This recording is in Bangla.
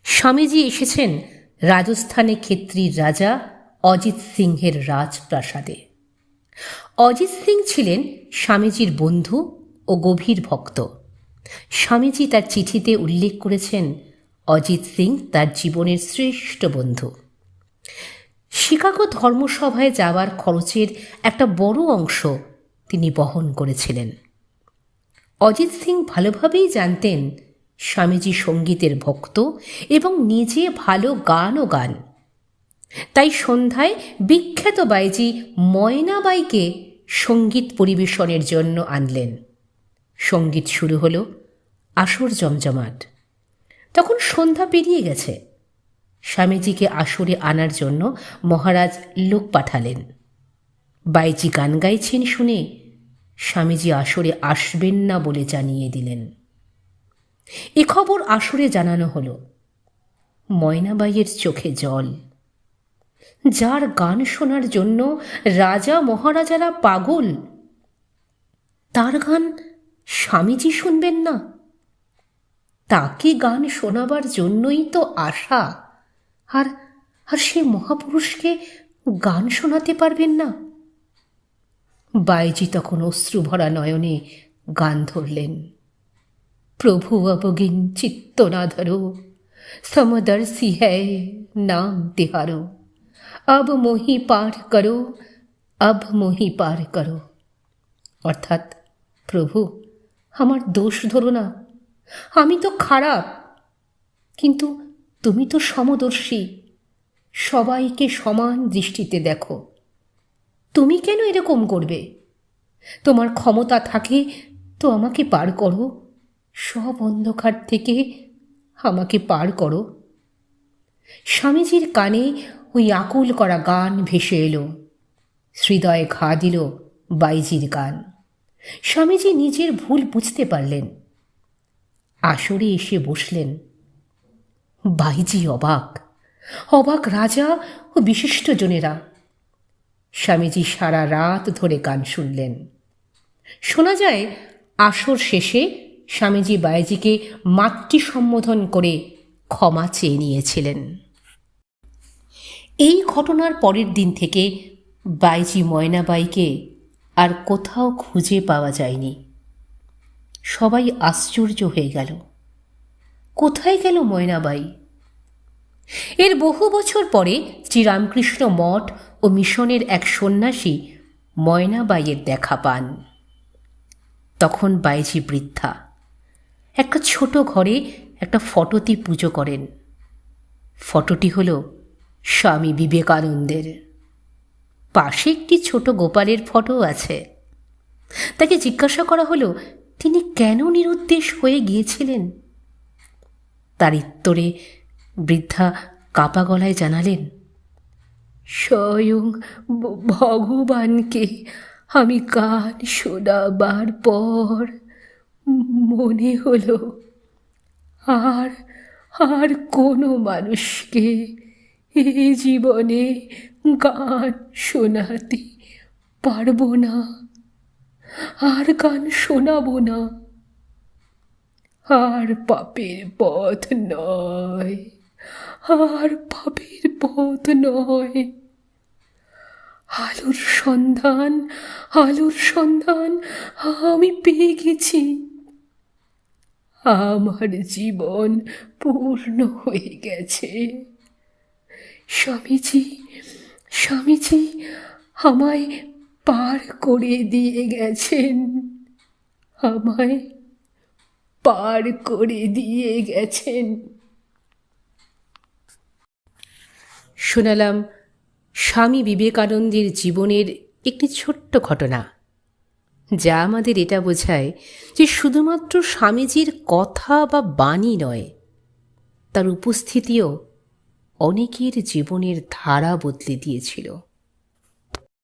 স্বামীজি এসেছেন রাজস্থানে ক্ষেত্রীর রাজা অজিত সিংহের রাজপ্রাসাদে। অজিত সিং ছিলেন স্বামীজির বন্ধু ও গভীর ভক্ত। স্বামীজি তার চিঠিতে উল্লেখ করেছেন অজিত সিং তার জীবনের শ্রেষ্ঠ বন্ধু। শিকাগো ধর্মসভায় যাওয়ার খরচের একটা বড় অংশ তিনি বহন করেছিলেন। অজিত সিং ভালোভাবেই জানতেন স্বামীজি সঙ্গীতের ভক্ত এবং নিজে ভালো গানও গান। তাই সন্ধ্যায় বিখ্যাত বাইজি ময়নাবাইকে সঙ্গীত পরিবেশনের জন্য আনলেন। সঙ্গীত শুরু হলো, আসর জমজমাট। তখন সন্ধ্যা পেরিয়ে গেছে। স্বামীজিকে আসরে আনার জন্য মহারাজ লোক পাঠালেন। বাইজি গান গাইছেন শুনে স্বামীজি আসরে আসবেন না বলে জানিয়ে দিলেন। এ খবর আসরে জানানো হলো। ময়নাবাইয়ের চোখে জল। যার গান শোনার জন্য রাজা মহারাজারা পাগল, তার গান স্বামীজি শুনবেন না? তাকে গান শোনাবার জন্যই তো আশা, আর সে মহাপুরুষকে গান শোনাতে পারবেন না? বাইজি তখন অশ্রুভরা নয়নে গান ধরলেন। প্রভু অবগিন চিত্ত না ধরো, সমদর্শী হ্যায় নাম তিহারো, আব মোহি পার করো, আব মোহি পার করো। অর্থাৎ, প্রভু আমার দোষ ধরো না, আমি তো খারাপ, কিন্তু তুমি তো সমদর্শী, সবাইকে সমান দৃষ্টিতে দেখো। তুমি কেন এরকম করবে? তোমার ক্ষমতা থাকে তো আমাকে পার করো, সব অন্ধকার থেকে আমাকে পার করো। স্বামীজির কানে ওই আকুল করা গান ভেসে এলো। হৃদয়ে ঘা দিল বাইজির গান। স্বামীজি নিজের ভুল বুঝতে পারলেন। আসরে এসে বসলেন। বাইজি অবাক, অবাক রাজা ও বিশিষ্টজনেরা। স্বামীজি সারা রাত ধরে গান শুনলেন। শোনা যায় আসর শেষে স্বামীজি বাইজিকে মাতৃ সম্বোধন করে ক্ষমা চেয়ে নিয়েছিলেন। এই ঘটনার পরের দিন থেকে বাইজি ময়নাবাইকে আর কোথাও খুঁজে পাওয়া যায়নি। সবাই আশ্চর্য হয়ে গেল, কোথায় গেল ময়নাবাই? এর বহু বছর পরে শ্রীরামকৃষ্ণ মঠ ও মিশনের এক সন্ন্যাসী ময়নাবাইয়ের দেখা পান। তখন বাইজি বৃদ্ধা। একটা ছোট ঘরে একটা ফটোতে পুজো করেন। ফটোটি হল স্বামী বিবেকানন্দের। পাশে একটি ছোট গোপালের ফটো আছে। তাকে জিজ্ঞাসা করা হলো তিনি কেন নিরুদ্দেশ হয়ে গিয়েছিলেন। তার উত্তরে বৃদ্ধা কাপা গলায় জানালেন, স্বয়ং ভগবানকে আমি গান শোনাবার পর মনে হলো আর কোনো মানুষকে এ জীবনে গান শোনাতে পারবো না, আর গান শোনাবো না। আর পাপের পথ নয়, আর পাপের পথ নয়। আলোর সন্ধান, আলোর সন্ধান আমি পেয়ে গেছি। আমার জীবন পূর্ণ হয়ে গেছে। স্বামীজি, স্বামীজি আমায় পার করে দিয়ে গেছেন, আমায় পার করে দিয়ে গেছেন। শোনালাম স্বামী বিবেকানন্দের জীবনের একটি ছোট্ট ঘটনা, যা আমাদের এটা বোঝায় যে শুধুমাত্র স্বামীজির কথা বা বাণী নয়, তার উপস্থিতিও অনেকের জীবনের ধারা বদলে দিয়েছিল।